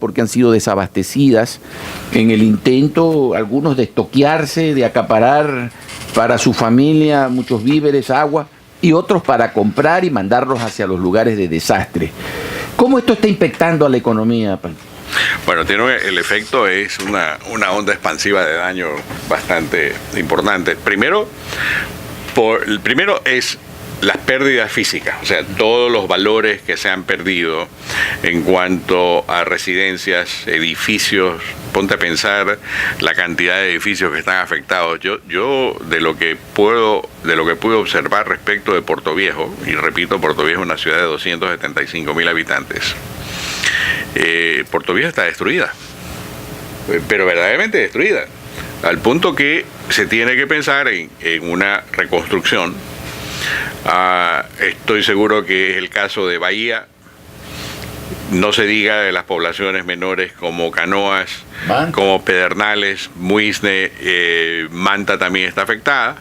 porque han sido desabastecidas en el intento, algunos de estoquearse, de acaparar para su familia muchos víveres, agua, y otros para comprar y mandarlos hacia los lugares de desastre. ¿Cómo esto está impactando a la economía, Pancho? Bueno, el efecto es una onda expansiva de daño bastante importante. Primero es las pérdidas físicas, o sea, todos los valores que se han perdido en cuanto a residencias, edificios. Ponte a pensar la cantidad de edificios que están afectados. Yo de lo que pude observar respecto de Puerto Viejo, y repito, Puerto Viejo es una ciudad de 275,000 habitantes. Puerto Viejo está destruida, pero verdaderamente destruida, al punto que se tiene que pensar en una reconstrucción. Estoy seguro que es el caso de Bahía, no se diga de las poblaciones menores como Canoas, como Pedernales, Muisne, Manta también está afectada.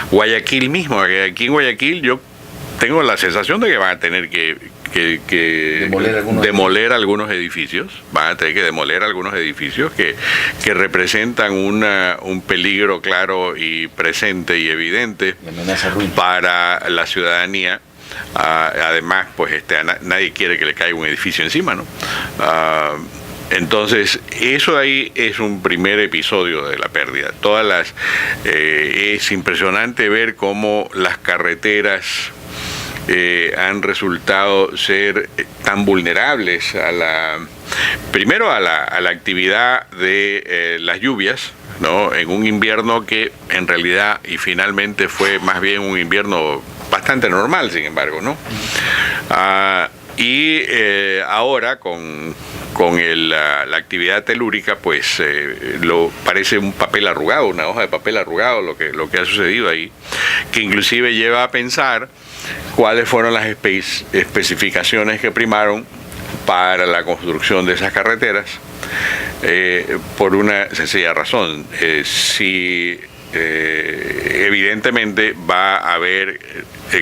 Guayaquil mismo, aquí en Guayaquil yo tengo la sensación de que van a tener que demoler algunos edificios, van a tener que demoler algunos edificios que representan un peligro claro y presente y evidente para la ciudadanía. Además, pues nadie quiere que le caiga un edificio encima, ¿no? Entonces, eso ahí es un primer episodio de la pérdida. Es impresionante ver cómo las carreteras han resultado ser tan vulnerables primero a la actividad de las lluvias, ¿no? En un invierno que en realidad y finalmente fue más bien un invierno bastante normal, sin embargo, ¿no? Ahora con la actividad telúrica, pues parece un papel arrugado, una hoja de papel arrugado lo que ha sucedido ahí, que inclusive lleva a pensar cuáles fueron las especificaciones que primaron para la construcción de esas carreteras, por una sencilla razón. Evidentemente va a haber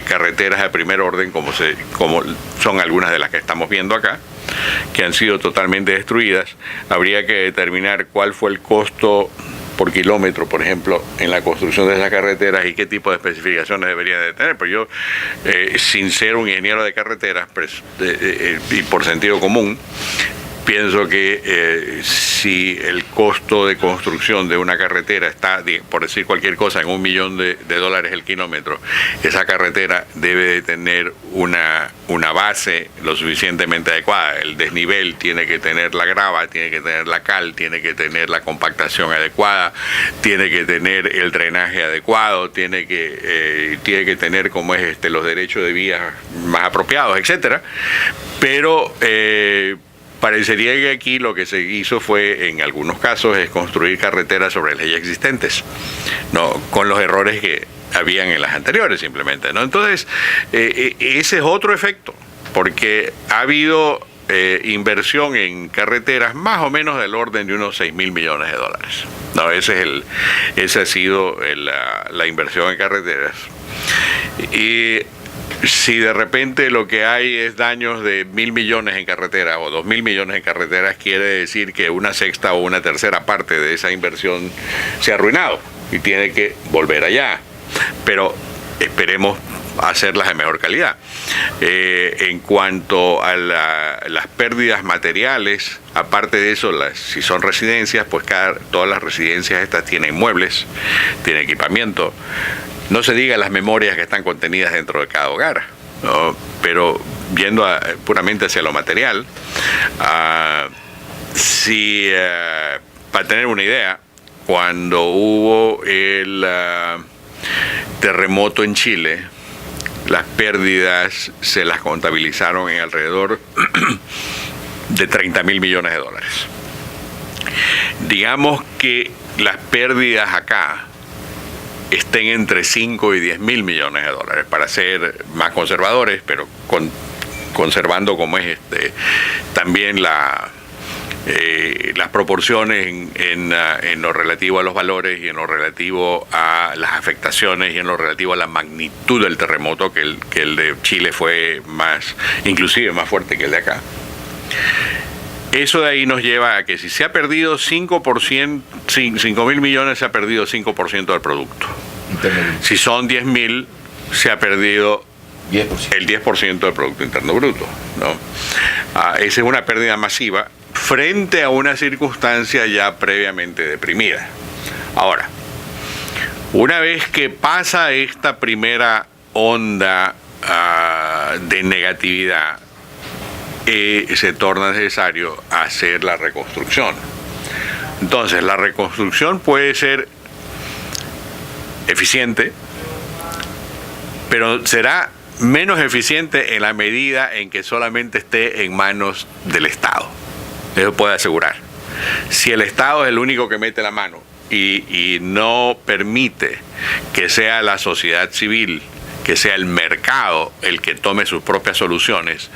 carreteras de primer orden, como son algunas de las que estamos viendo acá, que han sido totalmente destruidas. Habría que determinar cuál fue el costo por kilómetro, por ejemplo, en la construcción de esas carreteras y qué tipo de especificaciones deberían de tener. Pero yo, sin ser un ingeniero de carreteras y por sentido común, pienso que si el costo de construcción de una carretera está, por decir cualquier cosa, en $1 millón el kilómetro, esa carretera debe de tener una base lo suficientemente adecuada. El desnivel tiene que tener la grava, tiene que tener la cal, tiene que tener la compactación adecuada, tiene que tener el drenaje adecuado, tiene que tener como es los derechos de vías más apropiados, etcétera. Pero parecería que aquí lo que se hizo fue, en algunos casos, es construir carreteras sobre las ya existentes, ¿no? Con los errores que habían en las anteriores, simplemente, ¿no? Entonces, ese es otro efecto, porque ha habido inversión en carreteras más o menos del orden de unos $6,000 millones. No, esa ha sido la inversión en carreteras. Y si de repente lo que hay es daños de 1.000 millones en carreteras o 2.000 millones en carreteras, quiere decir que una sexta o una tercera parte de esa inversión se ha arruinado y tiene que volver allá. Pero esperemos hacerlas de mejor calidad. En cuanto a las pérdidas materiales, aparte de eso, si son residencias, pues todas las residencias estas tienen muebles, tienen equipamiento. No se diga las memorias que están contenidas dentro de cada hogar, ¿no? Pero yendo puramente hacia lo material, para tener una idea, cuando hubo el terremoto en Chile, las pérdidas se las contabilizaron en alrededor de $30,000 millones. Digamos que las pérdidas acá estén entre 5 y 10.000 millones de dólares, para ser más conservadores, pero conservando como es también las proporciones en lo relativo a los valores y en lo relativo a las afectaciones y en lo relativo a la magnitud del terremoto, que el de Chile fue inclusive más fuerte que el de acá. Eso de ahí nos lleva a que si se ha perdido 5%, 5.000 millones, se ha perdido 5% del producto. Si son 10.000, se ha perdido 10%. el 10% del Producto Interno Bruto, ¿no? Esa es una pérdida masiva frente a una circunstancia ya previamente deprimida. Ahora, una vez que pasa esta primera onda de negatividad, se torna necesario hacer la reconstrucción. Entonces, la reconstrucción puede ser eficiente, pero será menos eficiente en la medida en que solamente esté en manos del Estado. Eso puedo asegurar. Si el Estado es el único que mete la mano y no permite que sea la sociedad civil, que sea el mercado el que tome sus propias soluciones,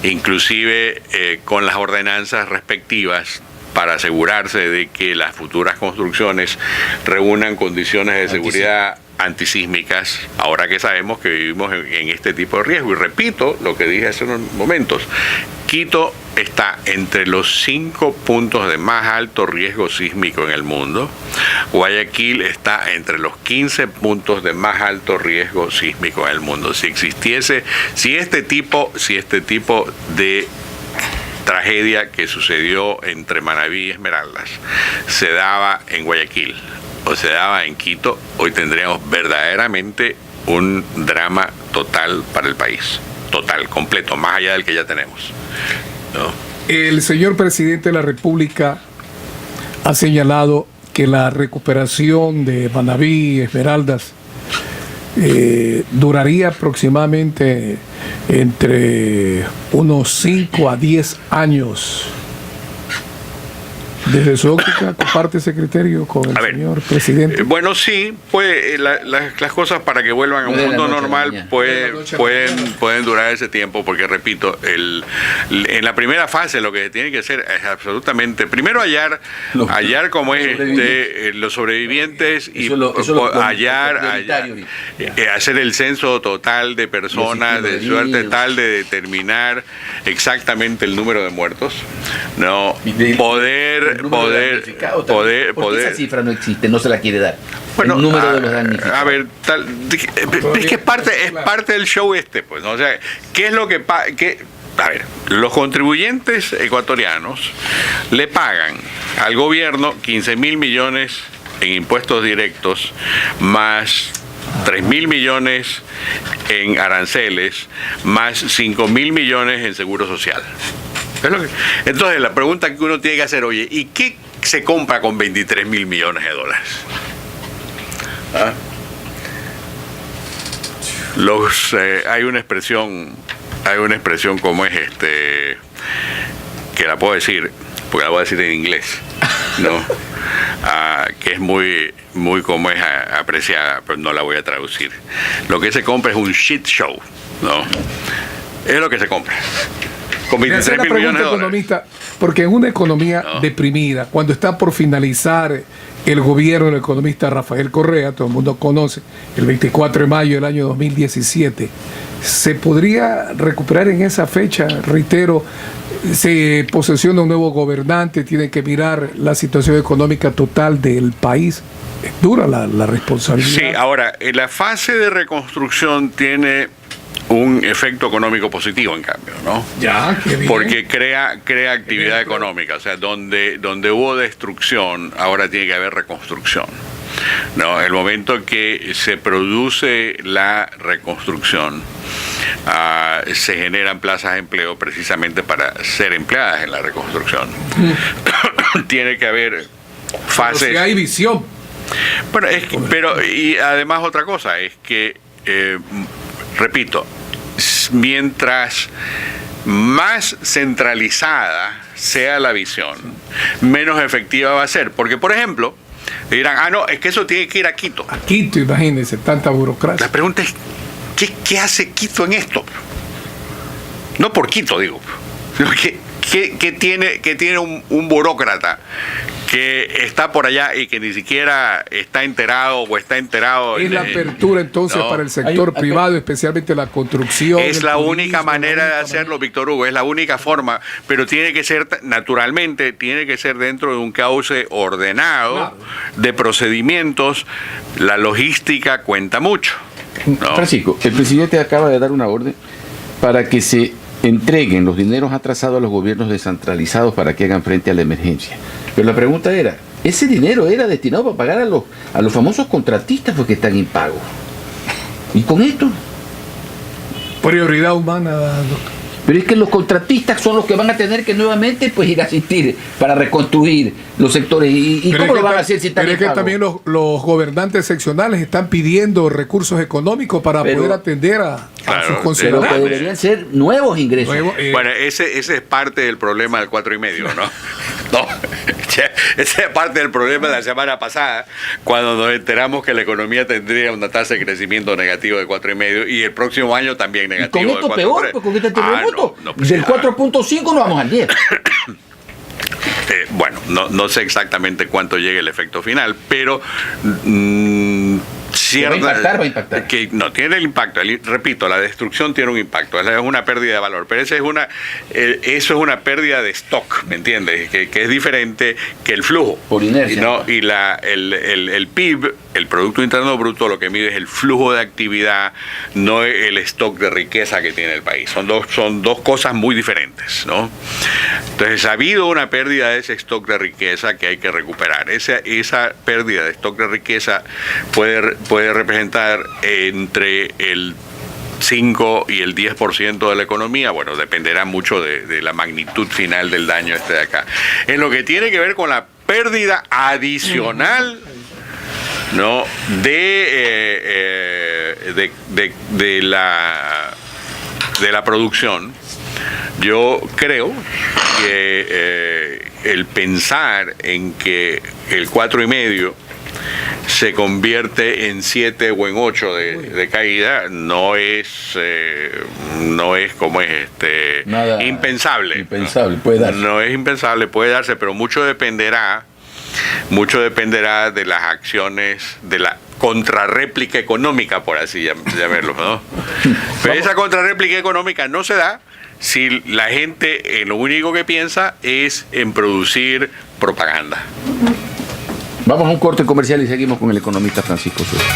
inclusive con las ordenanzas respectivas, para asegurarse de que las futuras construcciones reúnan condiciones de seguridad antisísmicas, ahora que sabemos que vivimos en este tipo de riesgo. Y repito lo que dije hace unos momentos, Quito está entre los 5 puntos de más alto riesgo sísmico en el mundo. Guayaquil está entre los 15 puntos de más alto riesgo sísmico en el mundo. Si este tipo de tragedia que sucedió entre Manabí y Esmeraldas se daba en Guayaquil o se daba en Quito, hoy tendríamos verdaderamente un drama total para el país, total, completo, más allá del que ya tenemos, ¿no? El señor presidente de la República ha señalado que la recuperación de Manabí y Esmeraldas duraría aproximadamente entre unos 5 a 10 años. Desde su óptica, ¿comparte ese criterio con el señor presidente? Bueno, sí, pues las cosas para que vuelvan a un mundo normal pueden durar ese tiempo, porque repito, en la primera fase lo que tiene que hacer es absolutamente, primero hallar cómo es los sobrevivientes y hacer el censo total de personas, de suerte tal de determinar exactamente el número de muertos, ¿no? ¿Por qué esa cifra no existe? No se la quiere dar. Bueno, el número de los damnificados. A ver, es que es parte del show pues, ¿no? O sea, ¿qué es lo que a ver, los contribuyentes ecuatorianos le pagan al gobierno 15.000 millones en impuestos directos, más 3.000 millones en aranceles, más 5.000 millones en seguro social. Entonces la pregunta que uno tiene que hacer, oye, ¿y qué se compra con 23.000 millones de dólares? Hay una expresión como es que la puedo decir, porque la voy a decir en inglés, ¿no? Que es muy como es apreciada, pero no la voy a traducir. Lo que se compra es un shit show, ¿no? Es lo que se compra. Con 23.000 millones de dólares. Porque en una economía deprimida, cuando está por finalizar el gobierno del economista Rafael Correa, todo el mundo conoce, el 24 de mayo del año 2017, ¿se podría recuperar en esa fecha? Reitero, se posesiona un nuevo gobernante, tiene que mirar la situación económica total del país. Es dura la responsabilidad. Sí, ahora, la fase de reconstrucción tiene un efecto económico positivo, en cambio, ¿no? Ya, qué bien. Porque crea actividad económica, o sea, donde hubo destrucción, ahora tiene que haber reconstrucción, ¿no? El momento que se produce la reconstrucción, se generan plazas de empleo precisamente para ser empleadas en la reconstrucción. Tiene que haber fases. Pero si hay visión. Bueno, y además otra cosa es que repito, mientras más centralizada sea la visión, menos efectiva va a ser. Porque, por ejemplo, dirán, no, es que eso tiene que ir a Quito. A Quito, imagínense, tanta burocracia. La pregunta es, ¿qué hace Quito en esto? No por Quito, digo, sino que ¿Qué tiene un burócrata que está por allá y que ni siquiera está enterado o está enterado? Es la apertura entonces para el sector privado, especialmente la construcción. Es la única manera de hacerlo, Víctor Hugo, es la única forma, pero tiene que ser, naturalmente, tiene que ser dentro de un cauce ordenado, de procedimientos. La logística cuenta mucho, ¿no? Francisco, el presidente acaba de dar una orden para que se entreguen los dineros atrasados a los gobiernos descentralizados para que hagan frente a la emergencia. Pero la pregunta era, ¿ese dinero era destinado para pagar a los famosos contratistas porque están impagos? ¿Y con esto? Prioridad humana, doctor. Pero es que los contratistas son los que van a tener que nuevamente pues ir a asistir para reconstruir los sectores. ¿Y cómo lo van a hacer si están impagos? Pero es que también los gobernantes seccionales están pidiendo recursos económicos para poder atender a sus considerados. Pero que deberían ser nuevos ingresos. Bueno, ese es parte del problema del 4,5, ¿no? No, esa es parte del problema de la semana pasada, cuando nos enteramos que la economía tendría una tasa de crecimiento negativo de 4,5 y el próximo año también negativo. Y con esto peor, pues con este terremoto, del 4.5 nos vamos al 10. Bueno, no sé exactamente cuánto llegue el efecto final, pero va a impactar. Que no tiene el impacto. Repito, la destrucción tiene un impacto, es una pérdida de valor, pero eso es una pérdida de stock, ¿me entiendes? Que es diferente que el flujo. Por inercia. ¿No? Y el PIB, el Producto Interno Bruto, lo que mide es el flujo de actividad, no el stock de riqueza que tiene el país. Son dos cosas muy diferentes, ¿no? Entonces, ha habido una pérdida de ese stock de riqueza que hay que recuperar. Esa pérdida de stock de riqueza puede representar entre el 5 y el 10% de la economía. Bueno, dependerá mucho de la magnitud final del daño de acá. En lo que tiene que ver con la pérdida adicional, ¿no? de la producción, yo creo que el pensar en que el 4,5 se convierte en 7 o en 8 de caída no es como es impensable. Impensable, puede darse. No es impensable, puede darse, pero mucho dependerá de las acciones, de la contrarréplica económica, por así llamarlo, ¿no? Pero esa contrarréplica económica no se da si la gente lo único que piensa es en producir propaganda. Vamos a un corte comercial y seguimos con el economista Francisco Suárez.